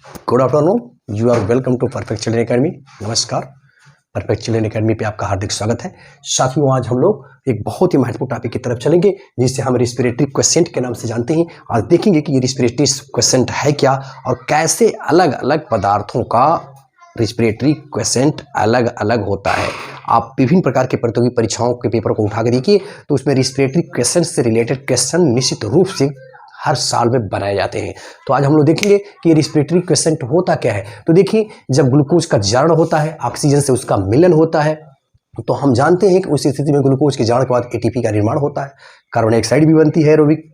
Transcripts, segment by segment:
Good afternoon, you are welcome to Perfect Children Academy. नमस्कार, Perfect Children Academy पे आपका हार्दिक स्वागत है। साथियों, आज हम लोग एक बहुत ही महत्वपूर्ण टॉपिक की तरफ चलेंगे जिसे हम रिस्पिरेटरी क्वेसेंट के नाम से जानते हैं। आज देखेंगे कि ये रिस्पिरेटरी क्वेसेंट है क्या और कैसे अलग अलग पदार्थों का रिस्पिरेटरी क्वेसेंट अलग अलग होता है। आप विभिन्न प्रकार के प्रतियोगी परीक्षाओं के पेपर को उठा के देखिए तो उसमें रिस्पिरेटरी क्वेश्चन से रिलेटेड क्वेश्चन निश्चित रूप से हर साल में बनाए जाते हैं। तो आज हम लोग देखेंगे कि ये रिस्पिरेटरी क्वेसेंट होता क्या है। तो देखिए, जब ग्लूकोज का जारण होता है, ऑक्सीजन से उसका मिलन होता है, तो हम जानते हैं कि उस स्थिति में ग्लूकोज के जारण के बाद एटीपी का निर्माण होता है, कार्बन डाइऑक्साइड भी बनती है एरोबिक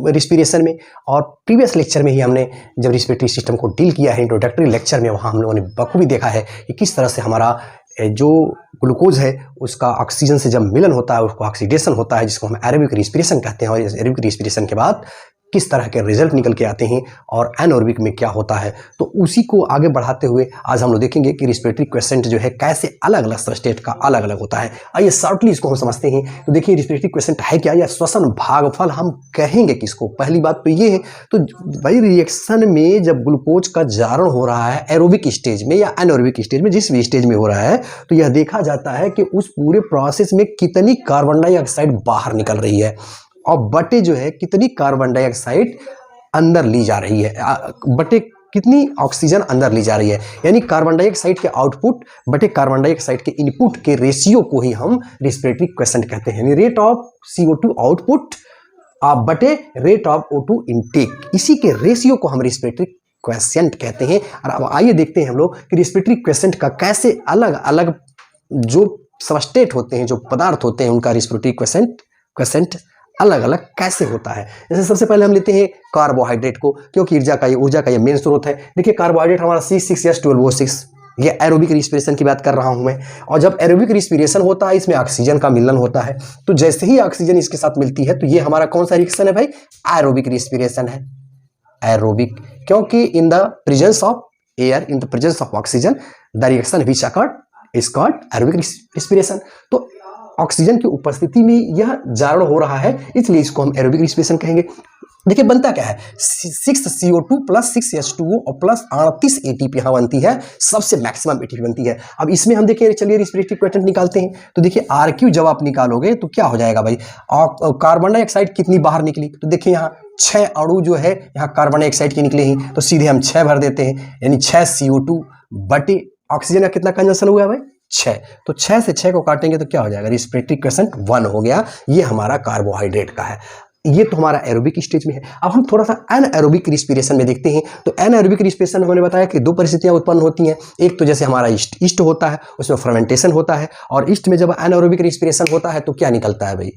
रिस्पिरेशन में। और प्रीवियस लेक्चर में ही हमने जब रिस्पिरेटरी सिस्टम को डील किया है, इंट्रोडक्टरी लेक्चर में, वहाँ हम लोगों ने बखूबी देखा है कि किस तरह से हमारा जो ग्लूकोज है उसका ऑक्सीजन से जब मिलन होता है उसको ऑक्सीडेशन होता है, जिसको हम एरोबिक रिस्पिरेशन कहते हैं। और इस एरोबिक रिस्पिरेशन के बाद किस तरह के रिजल्ट निकल के आते हैं और एनएरोबिक में क्या होता है, तो उसी को आगे बढ़ाते हुए आज हम लोग देखेंगे कि रिस्पिरेटरी क्वेसेंट जो है कैसे अलग अलग सबस्टेट का अलग अलग होता है। आइए शॉर्टली इसको हम समझते हैं। तो देखिए, रिस्पिरेटरी क्वेसेंट है क्या, या श्वसन भागफल हम कहेंगे किसको। पहली बात तो ये है, तो भाई रिएक्शन में जब ग्लूकोज का जारण हो रहा है एरोबिक स्टेज में या एनएरोबिक स्टेज में, जिस भी स्टेज में हो रहा है, तो यह देखा जाता है कि उस पूरे प्रोसेस में कितनी कार्बन डाइऑक्साइड बाहर निकल रही है और बटे जो है कितनी कार्बन डाइऑक्साइड अंदर ली जा रही है, बटे कितनी ऑक्सीजन अंदर ली जा रही है। यानी कार्बन डाइऑक्साइड के आउटपुट बटे कार्बन डाइऑक्साइड के इनपुट के रेशियो को ही हम रिस्पिरेटरी क्वेसेंट कहते हैं। यानी रेट ऑफ CO2 आउटपुट बटे रेट ऑफ O2 इनटेक, इसी के रेशियो को हम रिस्पिरेटरी क्वेसेंट कहते हैं। और अब आइए देखते हैं हम लोग कि रिस्पिरेटरी क्वेसेंट का कैसे अलग अलग जो सबस्टेट होते हैं, जो पदार्थ होते हैं, उनका रिस्पिरेटरी क्वेसेंट अलग अलग कैसे होता है। जैसे सबसे पहले हम लेते हैं कार्बोहाइड्रेट को, क्योंकि ऊर्जा का ये मेन स्रोत है। देखिए, कार्बोहाइड्रेट हमारा C6H12O6, ये एरोबिक रिस्पिरेशन की बात कर रहा हूं मैं। और जब एरोबिक रिस्पिरेशन होता है, इसमें ऑक्सीजन का मिलन होता है, तो जैसे ही ऑक्सीजन इसके साथ मिलती है तो ये हमारा कौन सा रिएक्शन है भाई? एरोबिक रिस्पिरेशन है। एरोबिक, क्योंकि in the presence of air, in the presence of oxygen, the reaction which occurred is called aerobic respiration. तो ऑक्सीजन की उपस्थिति में यह जारण हो रहा है, इसलिए इसको हम एरोबिक रिस्पिरेशन कहेंगे। देखिए, बनता क्या है, 6CO2 प्लस 6H2O और प्लस 38 ATP यहाँ बनती है, सबसे मैक्सिमम ATP बनती है। अब इसमें हम देखिए, चलिए रिस्पिरेटरी क्वेसेंट निकालते हैं। तो देखिए, RQ जब आप निकालोगे तो क्या हो जाएगा भाई, कार्बन डाइऑक्साइड कितनी बाहर निकली, तो देखिए यहाँ 6 अणु जो है यहाँ कार्बन डाइऑक्साइड के निकले ही, तो सीधे हम 6 भर देते हैं, यानी 6 CO2 बटे ऑक्सीजन का कितना कंजम्पशन हुआ भाई? 6। तो 6 से 6 को काटेंगे तो क्या हो जाएगा? रिस्पिरेटरी क्वेसेंट 1 हो गया। ये हमारा कार्बोहाइड्रेट का है। ये तो हमारा एरोबिक स्टेज में है। अब हम थोड़ा सा एनएरोबिक रिस्पिरेशन में देखते हैं। तो एनएरोबिक रिस्पिरेशन में हमने बताया कि 2 परिस्थितियां उत्पन्न होती हैं। एक तो जैसे हमारा ईस्ट होता है, उसमें फर्मेंटेशन होता है, और ईस्ट में जब एनएरोबिक रिस्पिरेशन होता है तो क्या निकलता है भाई?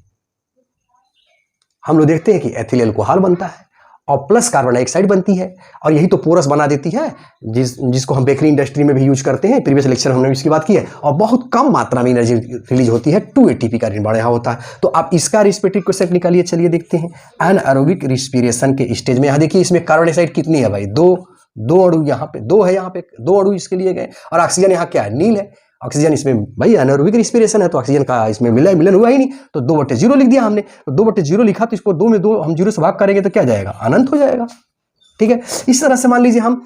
हम लोग देखते हैं कि एथिल अल्कोहल बनता है और प्लस कार्बन डाइऑक्साइड बनती है, और यही तो पोरस बना देती है, जिसको हम बेकरी इंडस्ट्री में भी यूज करते हैं। प्रीवियस लेक्चर हमने इसकी बात की है। और बहुत कम मात्रा में एनर्जी रिलीज होती है, 2 ATP का निर्माण यहाँ होता है। तो आप इसका रिस्पिरेटरी क्वेसेंट निकालिए। चलिए देखते हैं एनएरोबिक रिस्पिरेशन के स्टेज में। यहाँ देखिए, इसमें कार्बन डाइऑक्साइड कितनी है भाई? 2 अणु यहाँ पे 2 है, यहाँ पे 2 अणु इसके लिए गए, और ऑक्सीजन यहाँ क्या है? नील है। ऑक्सीजन इसमें भाई एनारोबिक रिस्पिरेशन है, तो ऑक्सीजन का इसमें मिलन हुआ ही नहीं, तो 2/0 लिख दिया हमने। तो 2/0 लिखा तो इसको 2 में 2 हम 0 से भाग करेंगे तो क्या जाएगा? अनंत हो जाएगा। ठीक है। इस तरह से मान लीजिए हम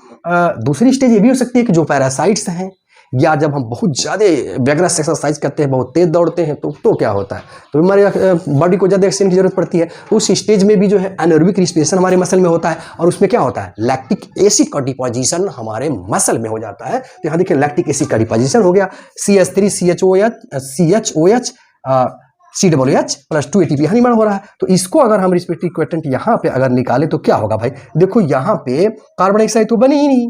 दूसरी स्टेज ये भी हो सकती है कि जो पैरासाइट्स हैं, या जब हम बहुत ज़्यादा वेगरस एक्सरसाइज करते हैं, बहुत तेज दौड़ते हैं, तो क्या होता है, तो हमारे बॉडी को ज़्यादा ऑक्सीजन की जरूरत पड़ती है। तो उस स्टेज में भी जो है एनारोबिक रिस्पिरेशन हमारे मसल में होता है, और उसमें क्या होता है? लैक्टिक एसिड का डिपोजिशन हमारे मसल में हो जाता है। तो यहाँ देखिए, लैक्टिक एसिड का डिपोजिशन हो गया, CH3CHOH COOH प्लस 2 ATP यहाँ निर्माण हो रहा है। तो इसको अगर हम रिस्पिरेटरी क्वेसेंट यहाँ पे अगर निकाले तो क्या होगा भाई? देखो, यहाँ पे कार्बन डाइऑक्साइड तो बने ही नहीं,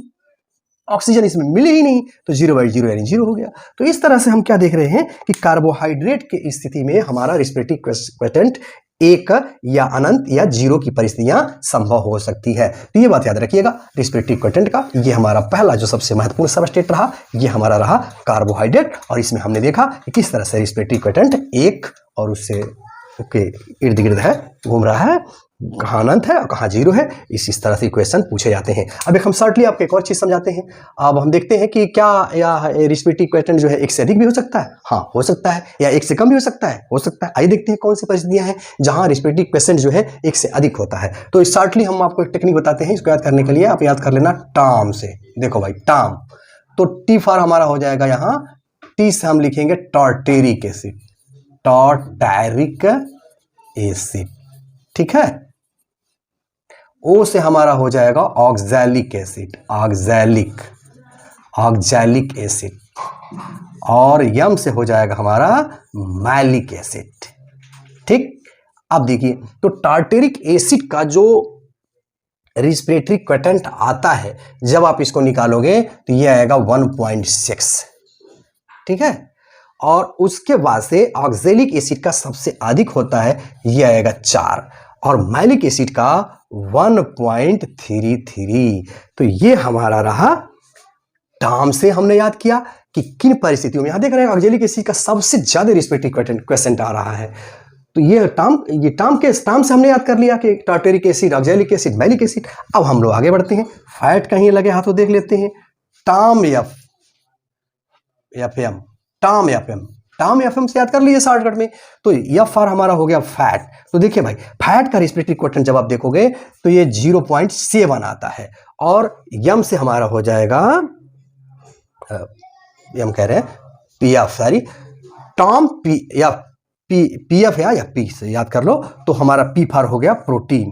ऑक्सीजन इसमें मिले ही नहीं, तो 0/0 यानी 0 हो गया। तो इस तरह से हम क्या देख रहे हैं कि कार्बोहाइड्रेट की स्थिति में हमारा रिस्पिरेटरी क्वेसेंट 1 या अनंत या 0 की परिस्थितियां संभव हो सकती है। तो ये बात याद रखिएगा रिस्पिरेटरी क्वेसेंट का। ये हमारा पहला जो सबसे महत्वपूर्ण सबस्टेट रहा, ये हमारा रहा कार्बोहाइड्रेट। और इसमें हमने देखा कि किस तरह से रिस्पिरेटरी क्वेसेंट 1 और उससे के इर्द गिर्द है, घूम रहा है, कहाँ अनंत है और कहाँ जीरो है, इस तरह से क्वेश्चन पूछे जाते हैं। अब एक हम शॉर्टली आपको एक और चीज़ समझाते हैं। अब हम देखते हैं कि क्या या रिस्पेक्टिव क्वेश्चन जो है एक से अधिक भी हो सकता है, हाँ हो सकता है, या एक से कम भी हो सकता है, हो सकता है। आइए देखते हैं कौन सी परिस्थितियां हैं जहां रिस्पेक्टिव क्वेश्चन जो है एक से अधिक होता है। तो शॉर्टली हम आपको एक टेक्निक बताते हैं, इसको याद करने के लिए आप याद कर लेना टर्म से। देखो भाई टर्म, तो टी फॉर हमारा हो जाएगा यहाँ, टी से हम लिखेंगे टार्टेरिक एसिड, टार्टेरिक एसिड, ठीक है। ओ से हमारा हो जाएगा ऑक्सैलिक एसिड, ऑक्सैलिक एसिड, और यम से हो जाएगा हमारा मैलिक एसिड, ठीक। अब देखिए, तो टार्टेरिक एसिड का जो रिस्पिरेटरी क्वेटेंट आता है, जब आप इसको निकालोगे तो ये आएगा 1.6, ठीक है। और उसके बाद से ऑक्सैलिक एसिड का सबसे अधिक होता है, ये आएगा 4, और मैलिक एसिड का 1.33। तो ये हमारा रहा टर्म से हमने याद किया कि किन परिस्थितियों में, यहां देख रहे हैं ऑक्सैलिक एसिड का सबसे ज्यादा रिस्पिरेटरी क्वेश्चन आ रहा है। तो ये टर्म से हमने याद कर लिया कि tartaric acid, oxalic acid, malic acid. अब हम लोग आगे बढ़ते हैं, फैट कहीं लगे हाथों देख लेते हैं। टर्म एफएम, टर्म एफएम से याद कर लीजिए शॉर्टकट में। तो एफ आर हमारा हो गया फैट। तो देखिए भाई, फैट का रिस्पिरेटरी क्वेश्चन जब आप देखोगे तो ये 0.7 आता है, और यम से हमारा हो जाएगा, यम कह रहे हैं पीएफ, सॉरी टर्म पी या पीएफ या पी से याद कर लो। तो हमारा पी फार हो गया प्रोटीन,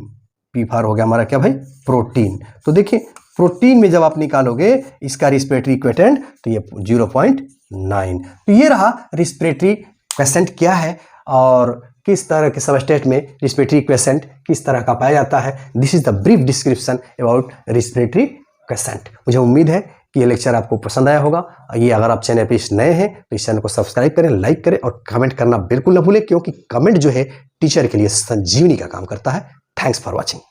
पी फार हो गया हमारा क्या भाई, प्रोटीन। तो देखिए प्रोटीन में जब आप निकालोगे इसका रिस्पिरेटरी क्वेटेंट तो ये 0.9। तो ये रहा रिस्पिरेटरी क्वेसेंट क्या है और किस तरह के सबस्टेट में रिस्पिरेटरी क्वेसेंट किस तरह का पाया जाता है। This is the brief description about respiratory quiescent. मुझे उम्मीद है कि ये लेक्चर आपको पसंद आया होगा। ये अगर आप चैनल पे नए हैं तो इस चैनल को सब्सक्राइब करें, लाइक करें और कमेंट करना बिल्कुल ना भूलें, क्योंकि कमेंट जो है टीचर के लिए संजीवनी का काम करता है। Thanks for watching.